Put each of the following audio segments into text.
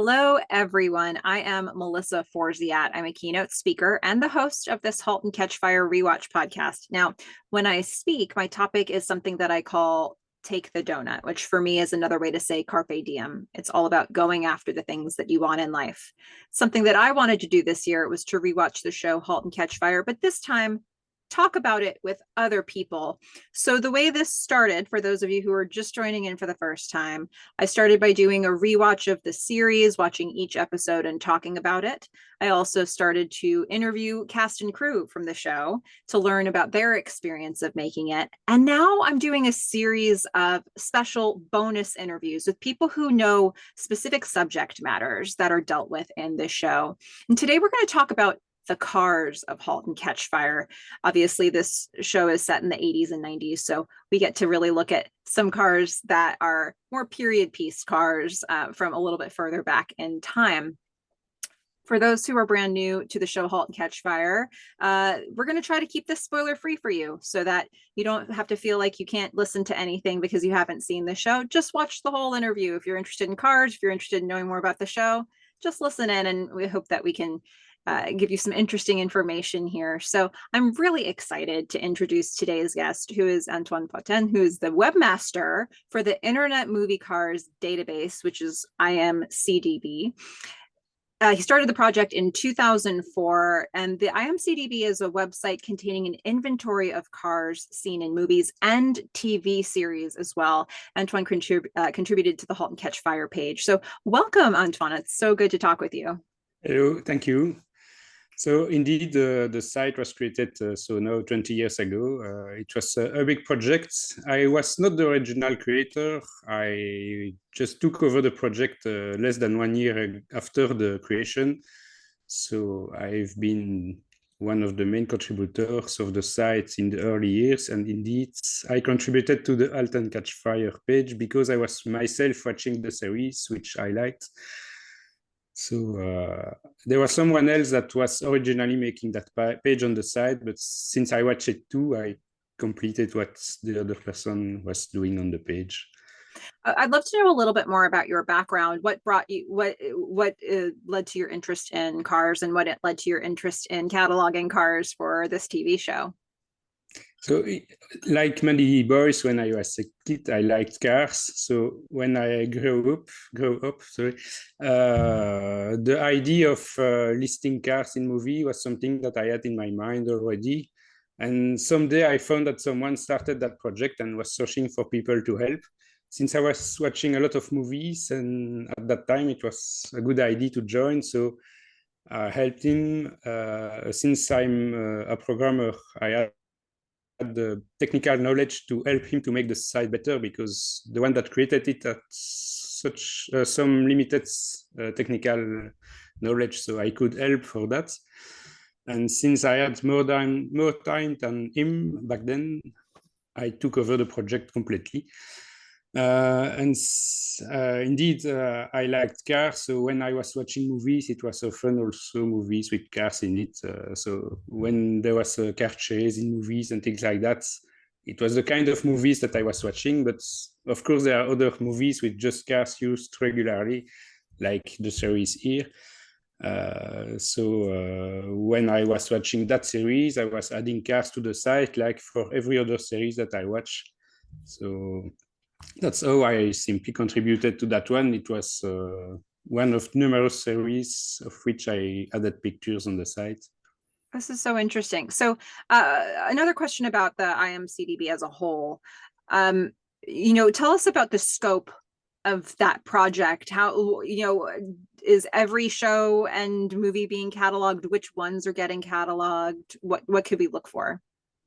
Hello, everyone. I am Melissa Forziat. I'm a keynote speaker and the host of this Halt and Catch Fire rewatch podcast. Now, when I speak, my topic is something that I call Take the Doughnut, which for me is another way to say carpe diem. It's all about going after the things that you want in life. Something that I wanted to do this year was to rewatch the show Halt and Catch Fire, but this time talk about it with other people. So the way this started, for those of you who are just joining in for the first time, I started by doing a rewatch of the series, watching each episode and talking about it. I also started to interview cast and crew from the show to learn about their experience of making it. And now I'm doing a series of special bonus interviews with people who know specific subject matters that are dealt with in this show. And today we're going to talk about the cars of Halt and Catch Fire. Obviously, this show is set in the 80s and 90s, so we get to really look at some cars that are more period piece cars from a little bit further back in time. For those who are brand new to the show Halt and Catch Fire, we're going to try to keep this spoiler free for you so that you don't have to feel like you can't listen to anything because you haven't seen the show. Just watch the whole interview. If you're interested in cars, if you're interested in knowing more about the show, just listen in, and we hope that we can give you some interesting information here. So I'm really excited to introduce today's guest, who is Antoine Potten, who is the webmaster for the Internet Movie Cars database, which is IMCDB. He started the project in 2004, and the IMCDB is a website containing an inventory of cars seen in movies and TV series as well. Antoine contributed to the Halt and Catch Fire page. So welcome, Antoine. It's so good to talk with you. Hello, thank you. So indeed, the site was created now 20 years ago. It was a big project. I was not the original creator. I just took over the project less than 1 year after the creation. So I've been one of the main contributors of the site in the early years. And indeed, I contributed to the Halt and Catch Fire page because I was myself watching the series, which I liked. So there was someone else that was originally making that page on the side, but since I watched it too, I completed what the other person was doing on the page. I'd love to know a little bit more about your background. What brought you, what led to your interest in cars, and what it led to your interest in cataloging cars for this TV show? So like many boys, when I was a kid, I liked cars. So when I grew up, the idea of listing cars in movie was something that I had in my mind already. And someday I found that someone started that project and was searching for people to help. Since I was watching a lot of movies, and at that time it was a good idea to join. So I helped him. Since I'm a programmer, I had the technical knowledge to help him to make the site better, because the one that created it had such some limited technical knowledge, so I could help for that. And since I had more time than him back then, I took over the project completely. Indeed, I liked cars. So when I was watching movies, it was often also movies with cars in it. So when there was a car chase in movies and things like that, it was the kind of movies that I was watching. But of course, there are other movies with just cars used regularly, like the series here. When I was watching that series, I was adding cars to the site, like for every other series that I watch. So that's how I simply contributed to that one. It was one of numerous series of which I added pictures on the site. This is so interesting. So another question about the IMCDB as a whole. Tell us about the scope of that project. How, is every show and movie being cataloged? Which ones are getting cataloged? What could we look for?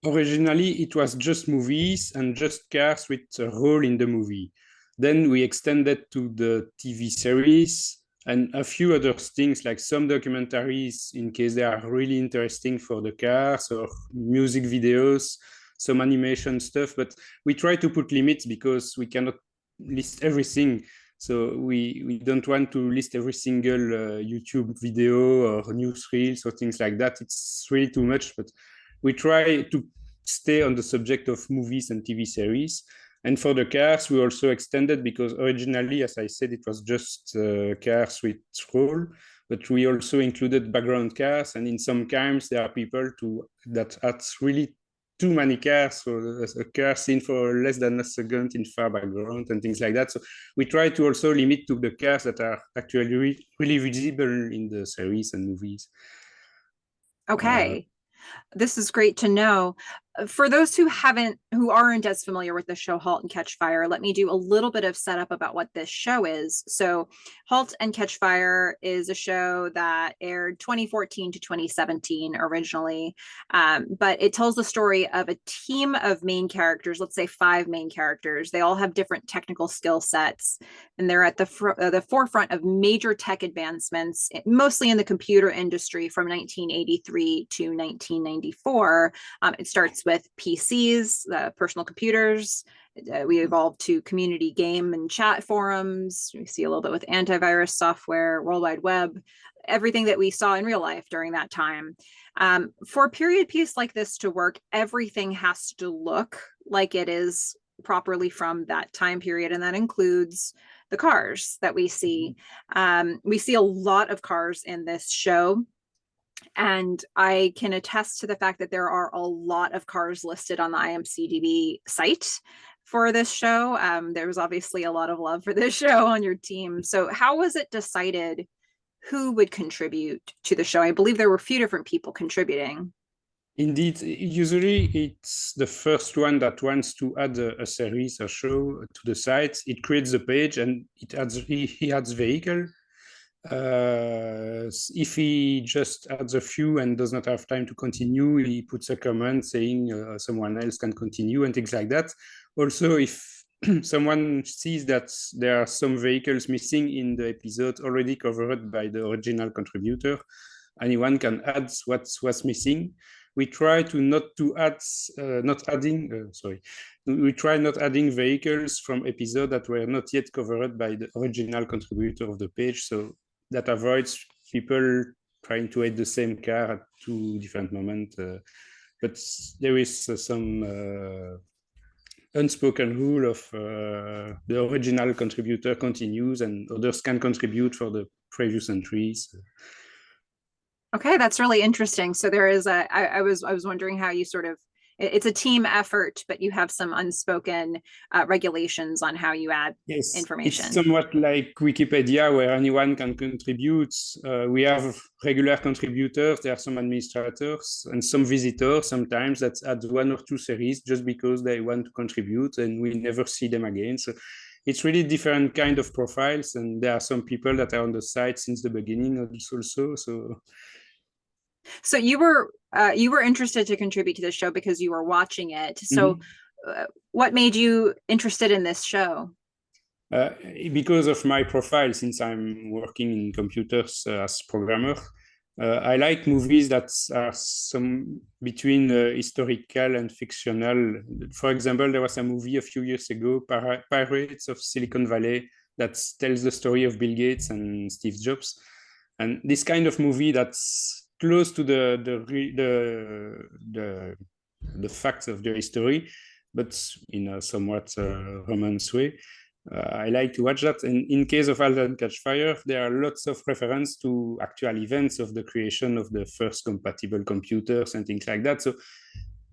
Originally, it was just movies and just cars with a role in the movie. Then we extended to the TV series and a few other things, like some documentaries in case they are really interesting for the cars, or music videos, some animation stuff. But we try to put limits because we cannot list everything. So we don't want to list every single YouTube video or news reels or things like that. It's really too much, but we try to stay on the subject of movies and TV series. And for the cars, we also extended, because originally, as I said, it was just cars with role, but we also included background cars. And in some times, there are people that add really too many cars, so a car seen for less than a second in far background and things like that. So we try to also limit to the cars that are actually really visible in the series and movies. Okay. This is great to know. For those who aren't as familiar with the show Halt and Catch Fire, let me do a little bit of setup about what this show is. So Halt and Catch Fire is a show that aired 2014 to 2017 originally, but it tells the story of a team of main characters, let's say 5 main characters. They all have different technical skill sets, and they're at the forefront of major tech advancements, mostly in the computer industry from 1983 to 1994. It starts with PCs, personal computers. We evolved to community game and chat forums. We see a little bit with antivirus software, World Wide Web, everything that we saw in real life during that time. For a period piece like this to work, everything has to look like it is properly from that time period, and that includes the cars that we see. We see a lot of cars in this show. And I can attest to the fact that there are a lot of cars listed on the IMCDB site for this show. There was obviously a lot of love for this show on your team. So how was it decided who would contribute to the show? I believe there were a few different people contributing. Indeed, usually it's the first one that wants to add a series, a show to the site. It creates a page and he adds vehicle. If he just adds a few and does not have time to continue, he puts a comment saying someone else can continue and things like that. Also, if someone sees that there are some vehicles missing in the episode already covered by the original contributor, anyone can add what was missing. We try to we try not adding vehicles from episodes that were not yet covered by the original contributor of the page. So that avoids people trying to add the same car at 2 different moments. But there is some unspoken rule of the original contributor continues and others can contribute for the previous entries. Okay, that's really interesting. So there is I was wondering how you sort of, it's a team effort, but you have some unspoken regulations on how you add information. It's somewhat like Wikipedia, where anyone can contribute. We have regular contributors, there are some administrators and some visitors sometimes that add 1 or 2 series just because they want to contribute and we never see them again. So it's really different kind of profiles, and there are some people that are on the site since the beginning also. So you were interested to contribute to this show because you were watching it. So what made you interested in this show? Because of my profile, since I'm working in computers as programmer, I like movies that are some between historical and fictional. For example, there was a movie a few years ago, Pirates of Silicon Valley, that tells the story of Bill Gates and Steve Jobs. And this kind of movie that's close to the facts of the history, but in a somewhat romance way. I like to watch that. And in case of Halt and Catch Fire, there are lots of reference to actual events of the creation of the first compatible computers and things like that. So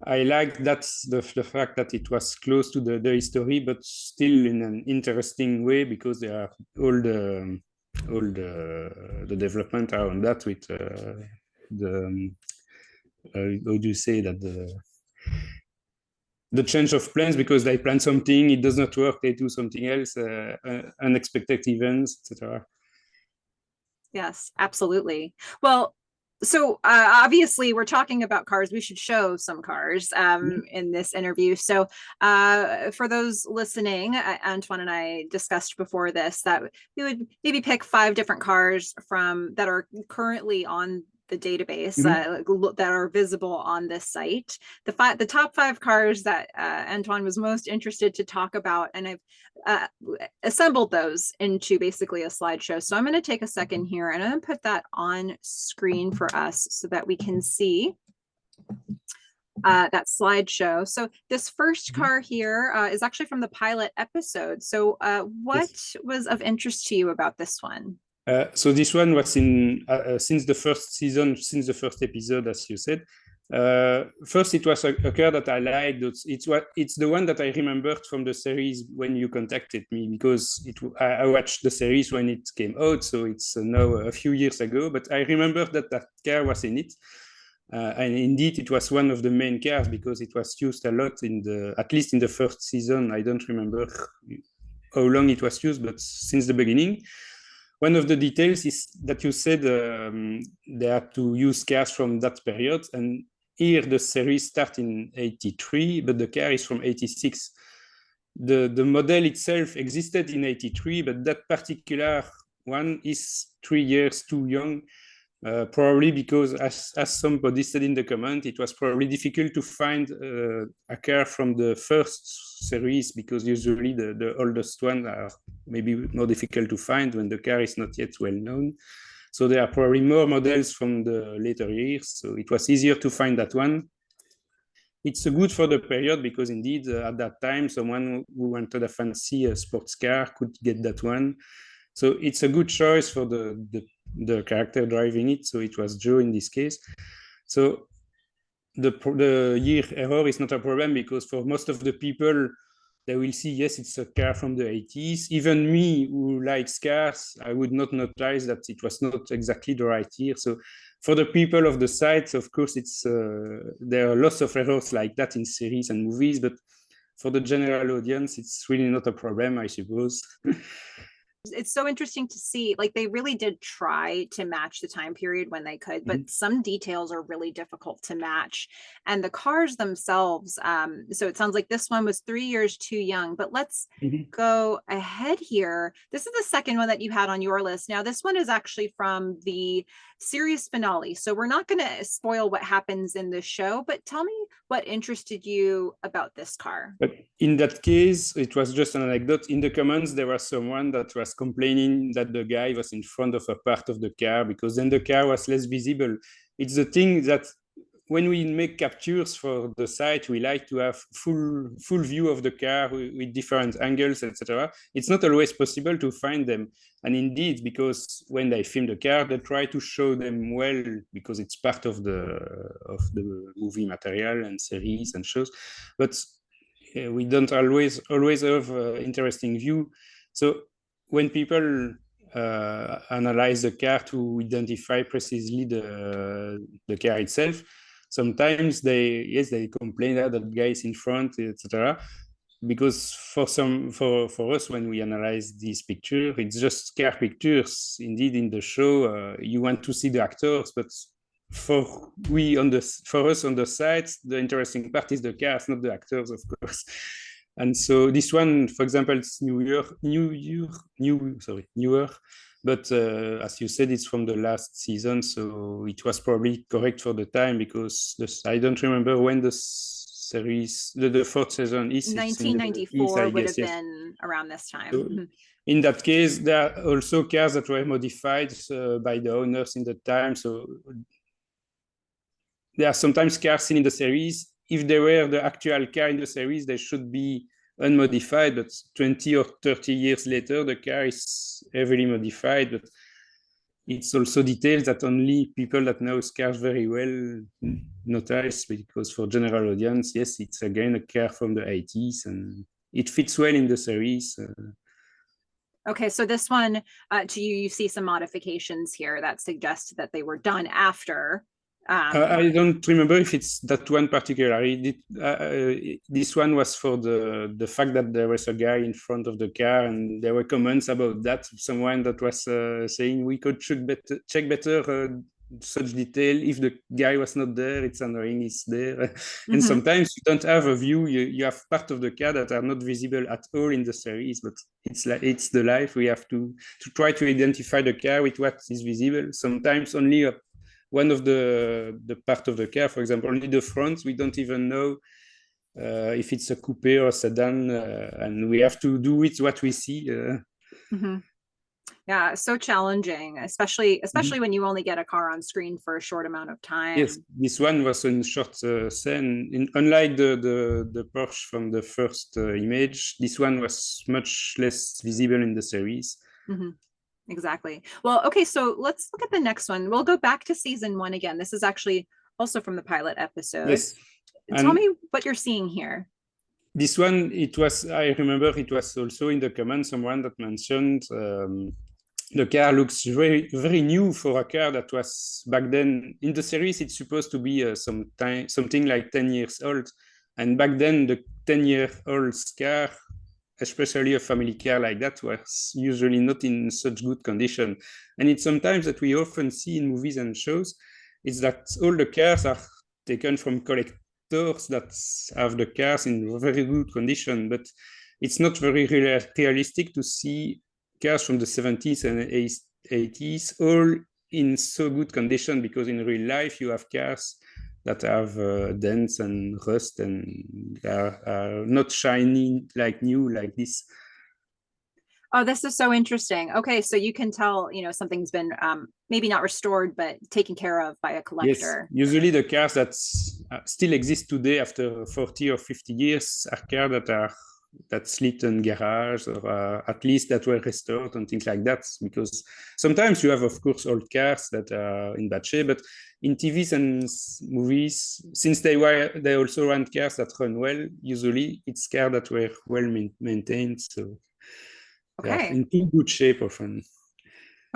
I like that's the fact that it was close to the history, but still in an interesting way, because there are all the development around that with how do you say that, the change of plans, because they plan something, it does not work, they do something else, unexpected events, etc. Yes, absolutely. Well, so obviously we're talking about cars. We should show some cars in this interview. So for those listening, Antoine and I discussed before this that we would maybe pick 5 different cars that are currently on the database that are visible on this site. The top 5 cars that Antoine was most interested to talk about, and I've assembled those into basically a slideshow. So I'm going to take a second here and I'm going to put that on screen for us so that we can see that slideshow. So this first car here is actually from the pilot episode. So what was of interest to you about this one? So this one was in since the first season, since the first episode, as you said. First, it was a car that I liked. It's the one that I remembered from the series when you contacted me, because I watched the series when it came out, so it's now a few years ago. But I remember that car was in it, and indeed it was one of the main cars because it was used a lot at least in the first season. I don't remember how long it was used, but since the beginning. One of the details is that you said they had to use cars from that period, and here the series starts in 83, but the car is from 86. The model itself existed in 83, but that particular one is 3 years too young, probably because, as somebody said in the comment, it was probably difficult to find a car from the first series, because usually the oldest ones are maybe more difficult to find when the car is not yet well known. So there are probably more models from the later years, so it was easier to find that one. It's good for the period because indeed at that time someone who wanted a fancy sports car could get that one. So it's a good choice for the character driving it. So it was Joe in this case. So the year error is not a problem, because for most of the people, they will see, yes, it's a car from the 80s. Even me, who likes cars, I would not notice that it was not exactly the right year. So for the people of the site, of course, there are lots of errors like that in series and movies, but for the general audience, it's really not a problem, I suppose. It's so interesting to see, like, they really did try to match the time period when they could, but some details are really difficult to match. And the cars themselves, so it sounds like this one was 3 years too young, but let's go ahead here. This is the second one that you had on your list. Now, this one is actually from the series finale, so we're not going to spoil what happens in the show, but tell me what interested you about this car. But in that case, it was just an anecdote. In the comments, there was someone that was complaining that the guy was in front of a part of the car, because then the car was less visible. It's the thing that when we make captures for the site, we like to have full view of the car with different angles, etc. It's not always possible to find them. And indeed, because when they film the car, they try to show them well, because it's part of the movie material and series and shows. But we don't always have interesting view. So when people analyze the car to identify precisely the car itself, sometimes they complain that the guy is in front, etc. Because for us, when we analyze this picture, it's just car pictures. Indeed, in the show, you want to see the actors, but for us on the site, the interesting part is the cars, not the actors, of course. And so this one, for example, it's newer, but as you said, it's from the last season, so it was probably correct for the time, because I don't remember when the series, the fourth season is. 1994 would have been around this time. So in that case, there are also cars that were modified by the owners in the time. So there are sometimes cars seen in the series. If they were the actual car in the series, they should be unmodified, but 20 or 30 years later, the car is heavily modified. But it's also details that only people that know cars very well notice, because for general audience, yes, it's again a car from the 80s, and it fits well in the series. Okay, so this one, you see some modifications here that suggest that they were done after. I don't remember if it's that one particularly. This one was for the fact that there was a guy in front of the car, and there were comments about that. Someone that was saying we could check better such detail. If the guy was not there, it's annoying, it's there. And sometimes you don't have a view. You have part of the car that are not visible at all in the series, but it's the life. We have to try to identify the car with what is visible. Sometimes only one of the part of the car, for example, only the front, we don't even know if it's a coupe or a sedan, and we have to do with what we see. Yeah, Yeah, so challenging, especially when you only get a car on screen for a short amount of time. Yes, this one was in short scene. Unlike the Porsche from the first image, this one was much less visible in the series. Mm-hmm. Exactly. Well, okay, so let's look at the next one. We'll go back to season 1 again. This is actually also from the pilot episode. Yes. Tell me what you're seeing here. This one, I remember it was also in the comments, someone that mentioned the car looks very, very new for a car that was back then. In the series, it's supposed to be something like 10 years old. And back then, the 10-year-old car, especially a family car like that, was usually not in such good condition. And it's sometimes that we often see in movies and shows, is that all the cars are taken from collectors that have the cars in very good condition, but it's not very realistic to see cars from the 70s and 80s all in so good condition, because in real life you have cars that have dents and rust and are not shiny like new like this. Oh, this is so interesting. Okay, so you can tell, something's been maybe not restored, but taken care of by a collector. Yes, usually the cars that still exist today after 40 or 50 years are cars that slept in garage, or at least that were restored and things like that. Because sometimes you have, of course, old cars that are in bad shape, but in TVs and movies, since they also run cars that run well, usually it's cars that were well maintained. So okay, in too good shape often.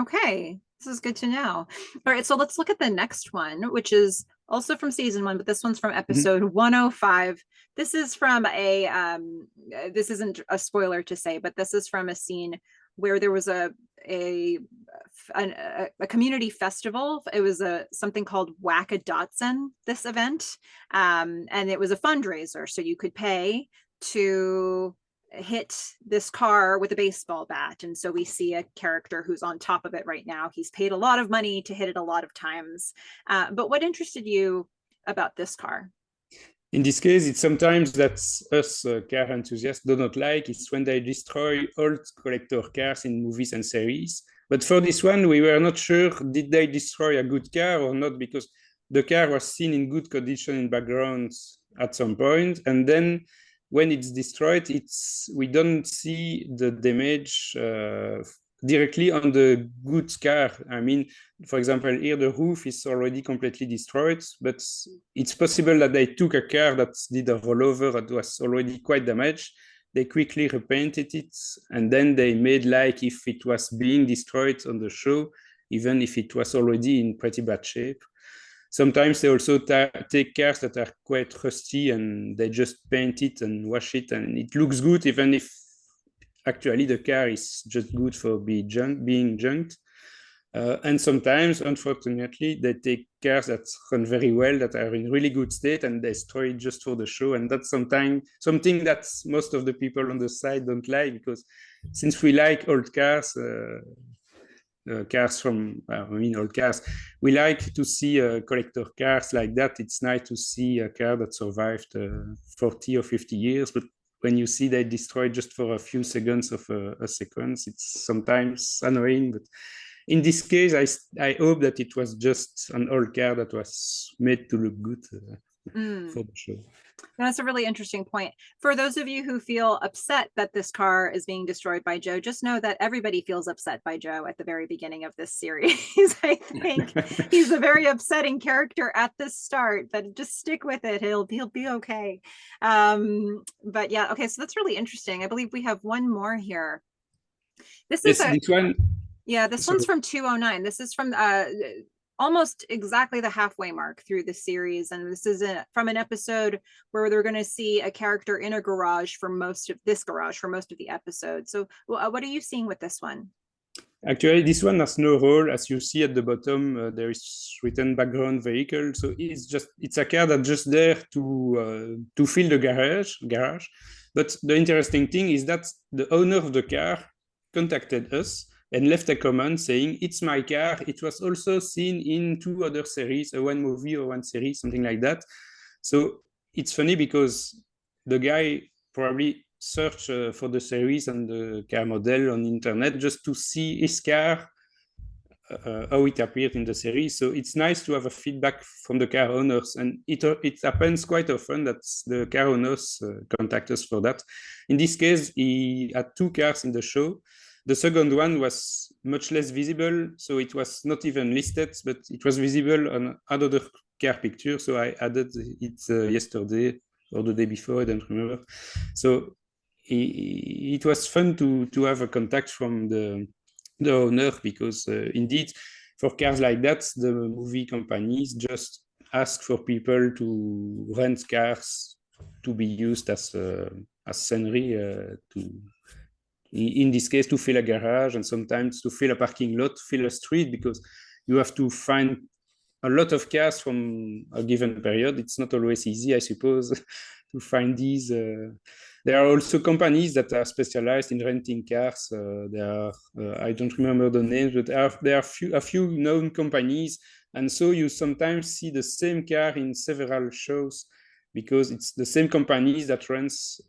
Okay, this is good to know. All right, so let's look at the next one, which is also from season 1, but this one's from episode 105. This is from this isn't a spoiler to say, but this is from a scene where there was a community festival. It was something called Whack-A-Dotson, this event, and it was a fundraiser, so you could pay to hit this car with a baseball bat. And so we see a character who's on top of it right now. He's paid a lot of money to hit it a lot of times. But what interested you about this car? In this case, it's sometimes that us car enthusiasts do not like. It's when they destroy old collector cars in movies and series. But for this one, we were not sure, did they destroy a good car or not? Because the car was seen in good condition in backgrounds at some point. And then when it's destroyed, we don't see the damage directly on the good car. I mean, for example, here the roof is already completely destroyed, but it's possible that they took a car that did a rollover that was already quite damaged. They quickly repainted it, and then they made like if it was being destroyed on the show, even if it was already in pretty bad shape. Sometimes they also take cars that are quite rusty and they just paint it and wash it, and it looks good, even if actually the car is just good for being junked. And sometimes, unfortunately, they take cars that run very well, that are in really good state, and they destroy it just for the show. And that's sometimes something that most of the people on the side don't like, because since we like old cars, old cars. We like to see collector cars like that. It's nice to see a car that survived 40 or 50 years, but when you see they destroyed just for a few seconds of a sequence, it's sometimes annoying. But in this case, I hope that it was just an old car that was made to look good for the show. That's a really interesting point. For those of you who feel upset that this car is being destroyed by Joe, just know that everybody feels upset by Joe at the very beginning of this series. I think he's a very upsetting character at the start, but just stick with it. He'll be okay. But yeah, okay, so that's really interesting. I believe we have one more here. This one. Yeah, this one's from 209. This is from almost exactly the halfway mark through the series, and this is from an episode where they're going to see a character in a garage for most of the episode. So what are you seeing with this one? Actually, this one has no role. As you see at the bottom, there is written background vehicle, so it's a car that's just there to fill the garage. But the interesting thing is that the owner of the car contacted us and left a comment saying, "It's my car. It was also seen in 2 other series, one movie or one series, something like that." So it's funny because the guy probably search for the series and the car model on internet just to see his car, how it appeared in the series. So it's nice to have a feedback from the car owners, and it happens quite often that the car owners contact us for that. In this case, he had 2 cars in the show. The second one was much less visible, so it was not even listed, but it was visible on another car picture. So I added it yesterday or the day before, I don't remember. So it was fun to have a contact from the owner, because indeed, for cars like that, the movie companies just ask for people to rent cars to be used as scenery, in this case, to fill a garage, and sometimes to fill a parking lot, fill a street, because you have to find a lot of cars from a given period. It's not always easy, I suppose, to find these. There are also companies that are specialized in renting cars. There are, I don't remember the names, but there are a few known companies. And so you sometimes see the same car in several shows, because it's the same companies that rents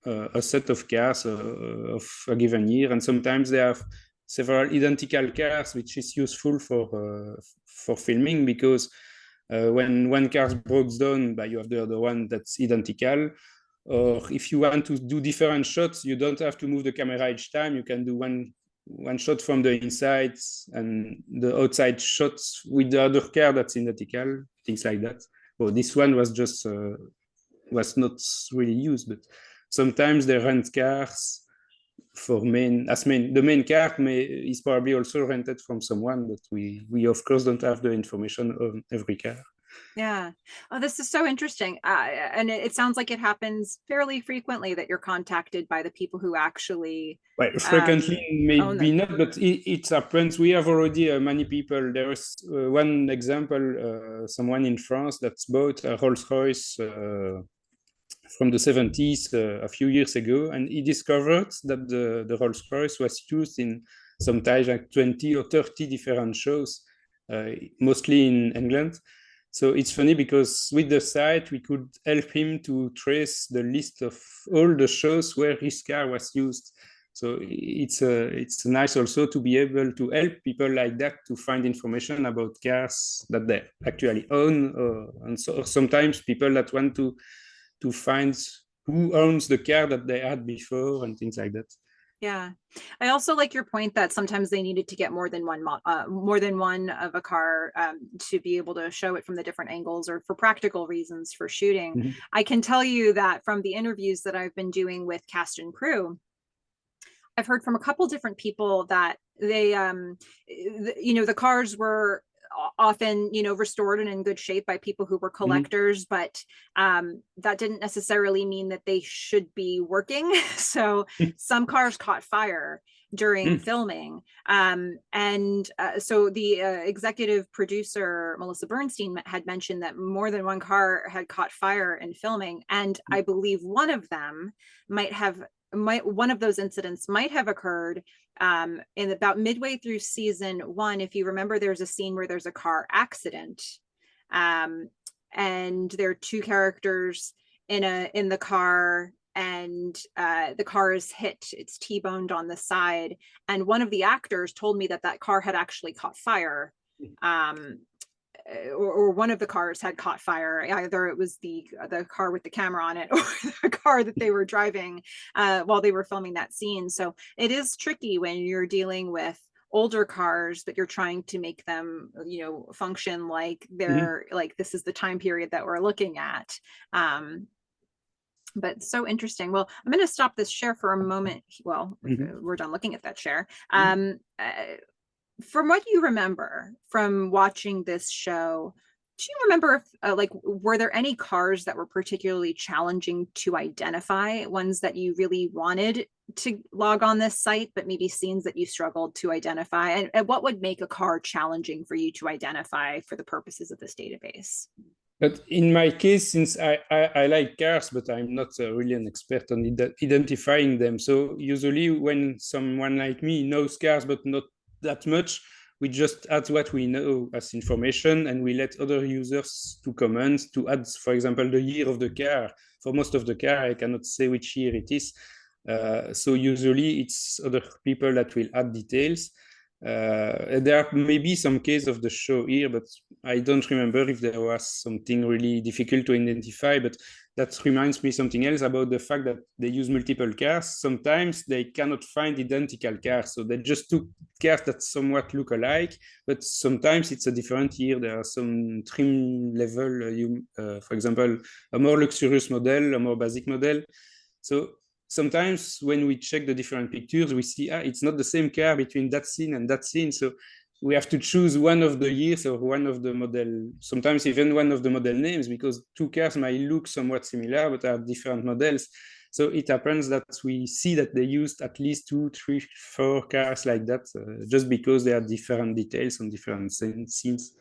a set of cars of a given year. And sometimes they have several identical cars, which is useful for filming, because when one car breaks down, you have the other one that's identical. Or if you want to do different shots, you don't have to move the camera each time. You can do one shot from the inside and the outside shots with the other car that's identical, things like that. Well, this one was just was not really used, but sometimes they rent cars for the main car is probably also rented from someone, but we of course don't have the information on every car. Yeah. Oh, this is so interesting. And it sounds like it happens fairly frequently that you're contacted by the people who actually. Well, frequently, maybe not, but it happens. We have already many people. There is one example, someone in France that's bought a Rolls-Royce from the 70s a few years ago, and he discovered that the Rolls-Royce was used in sometimes like 20 or 30 different shows, mostly in England. So it's funny, because with the site, we could help him to trace the list of all the shows where his car was used. So it's nice also to be able to help people like that to find information about cars that they actually own, and so sometimes people that want to find who owns the car that they had before and things like that. Yeah, I also like your point that sometimes they needed to get more than one of a car to be able to show it from the different angles, or for practical reasons for shooting. Mm-hmm. I can tell you that from the interviews that I've been doing with cast and crew, I've heard from a couple different people that they, the cars were often, restored and in good shape by people who were collectors, mm-hmm. but that didn't necessarily mean that they should be working. So some cars caught fire during filming. So the executive producer, Melissa Bernstein, had mentioned that more than one car had caught fire in filming. And I believe one of them one of those incidents might have occurred in about midway through season 1. If you remember, there's a scene where there's a car accident, and there are 2 characters in the car, and the car is hit. It's T-boned on the side, and one of the actors told me that car had actually caught fire. Or one of the cars had caught fire. Either it was the car with the camera on it, or the car that they were driving while they were filming that scene. So it is tricky when you're dealing with older cars, but you're trying to make them, function like they're like, this is the time period that we're looking at. But so interesting. Well, I'm going to stop this share for a moment. Well, we're done looking at that share. From what you remember from watching this show, do you remember if, were there any cars that were particularly challenging to identify, ones that you really wanted to log on this site, but maybe scenes that you struggled to identify? And what would make a car challenging for you to identify for the purposes of this database? But in my case, since I like cars, but I'm not really an expert on identifying them. So usually when someone like me knows cars, but not that much, we just add what we know as information, and we let other users to comment, to add, for example, the year of the car. for most of the car, I cannot say which year it is. So usually it's other people that will add details. There are maybe some case of the show here, but I don't remember if there was something really difficult to identify. But that reminds me something else about the fact that they use multiple cars. Sometimes they cannot find identical cars, so they just took cars that somewhat look alike, but sometimes it's a different year. There are some trim level, for example, a more luxurious model, a more basic model. So sometimes when we check the different pictures, we see it's not the same car between that scene and that scene. So we have to choose one of the years or one of the model, sometimes even one of the model names, because two cars might look somewhat similar, but are different models. So it happens that we see that they used at least 2, 3, 4 cars like that, just because they are different details on different scenes.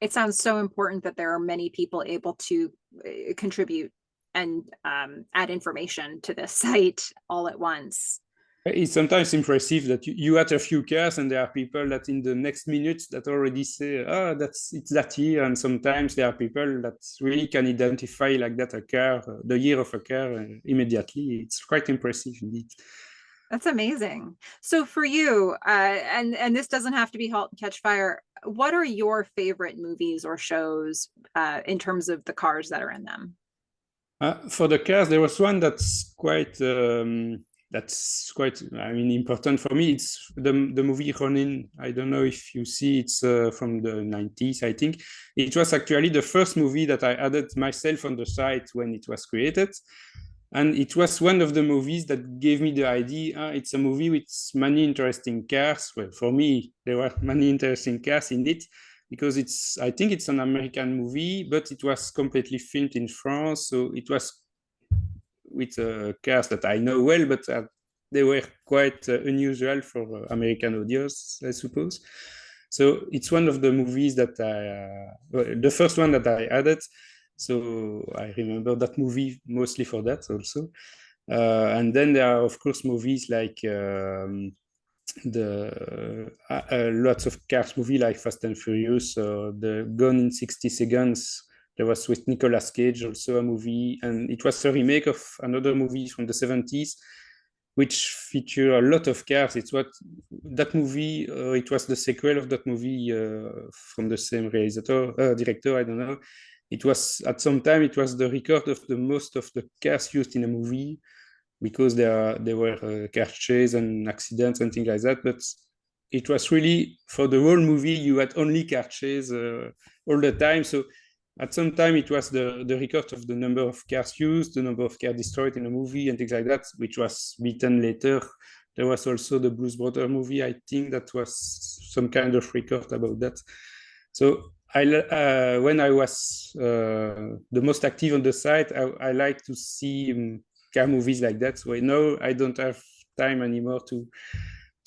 It sounds so important that there are many people able to contribute and add information to this site all at once. It's sometimes impressive that you add a few cars and there are people that in the next minutes that already say, it's that year. And sometimes there are people that really can identify like that a car, the year of a car immediately. It's quite impressive indeed. That's amazing. So for you, and this doesn't have to be Halt and Catch Fire, what are your favorite movies or shows in terms of the cars that are in them? For the cars, there was one that's quite important for me. It's the movie Ronin. I don't know if you see, it's from the 90s, I think. It was actually the first movie that I added myself on the site when it was created. And it was one of the movies that gave me the idea, it's a movie with many interesting cars. Well, for me, there were many interesting cars in it, because I think it's an American movie, but it was completely filmed in France. So it was with cars that I know well, but they were quite unusual for American audience, I suppose. So it's one of the movies that the first one that I added. So I remember that movie mostly for that also. And then there are, of course, movies like lots of cars movie like Fast and Furious, or the Gone in 60 Seconds. There was with Nicolas Cage also a movie, and it was a remake of another movie from the 70s, which feature a lot of cars. It's what that movie, it was the sequel of that movie from the same director, I don't know. It was, at some time, it was the record of the most of the cars used in a movie, because there were car chase and accidents and things like that. But it was really, for the whole movie, you had only car chase all the time. So at some time, it was the record of the number of cars used, the number of cars destroyed in a movie and things like that, which was beaten later. There was also the Blues Brothers movie, I think, that was some kind of record about that. So when I was the most active on the site, I like to see car movies like that. So now I don't have time anymore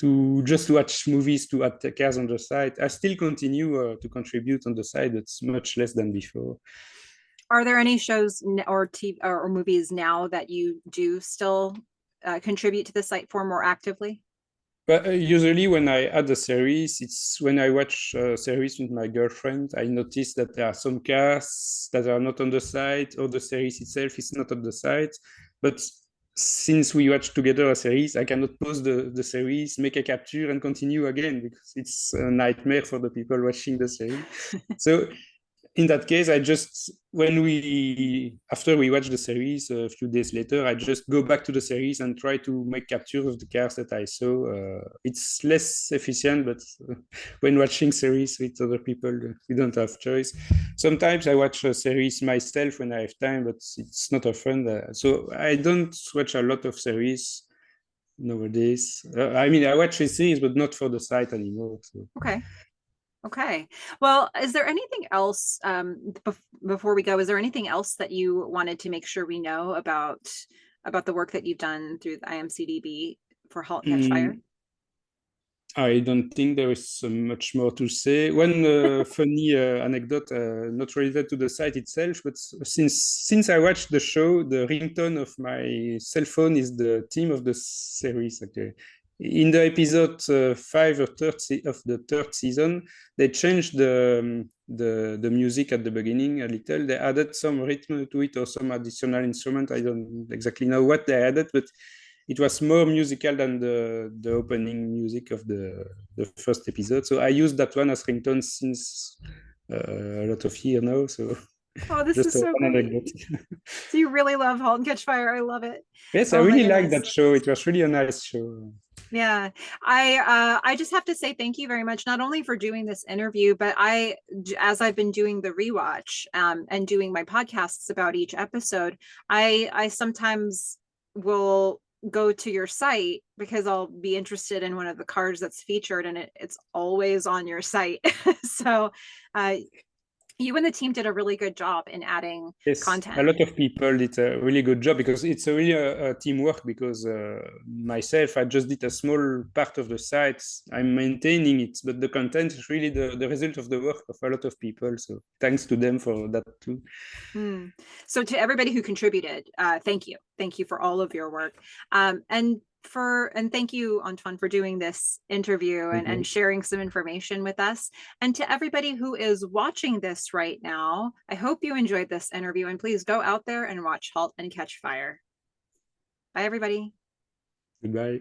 to just watch movies, to add cars on the site. I still continue to contribute on the site, but it's much less than before. Are there any shows or TV or movies now that you do still contribute to the site for more actively? But usually when I add a series, it's when I watch a series with my girlfriend, I notice that there are some cars that are not on the site, or the series itself is not on the site. But since we watch together a series, I cannot pause the series, make a capture and continue again, because it's a nightmare for the people watching the series. So in that case, after we watch the series a few days later, I just go back to the series and try to make capture of the cars that I saw. It's less efficient, but when watching series with other people, we don't have choice. Sometimes I watch a series myself when I have time, but it's not often. So I don't watch a lot of series nowadays. I watch a series, but not for the site anymore. So. Okay. Well, is there anything else before we go? Is there anything else that you wanted to make sure we know about the work that you've done through the IMCDB for Halt and Catch Fire? I don't think there is so much more to say. One funny anecdote, not related to the site itself, but since I watched the show, the ringtone of my cell phone is the theme of the series. Okay, in the episode 5 or 30 of the third season, they changed the music at the beginning a little. They added some rhythm to it or some additional instrument. I don't exactly know what they added, but it was more musical than the opening music of the first episode. So I used that one as ringtone since a lot of years now. So Oh, this just is so one great. anecdote. So you really love Halt and Catch Fire. I love it. Yes, I Oh my really liked goodness. that show. It was really a nice show. Yeah, I just have to say thank you very much, not only for doing this interview, but as I've been doing the rewatch and doing my podcasts about each episode, I sometimes will go to your site because I'll be interested in one of the cards that's featured, and it's always on your site. So you and the team did a really good job in adding Yes, content. a lot of people did a really good job because it's a really a teamwork because myself, I just did a small part of the sites. I'm maintaining it, but the content is really the result of the work of a lot of people. So thanks to them for that too. So to everybody who contributed, thank you. Thank you for all of your work. And thank you, Antoine, for doing this interview and sharing some information with us. And to everybody who is watching this right now, I hope you enjoyed this interview, and please go out there and watch Halt and Catch Fire. Bye, everybody. Goodbye.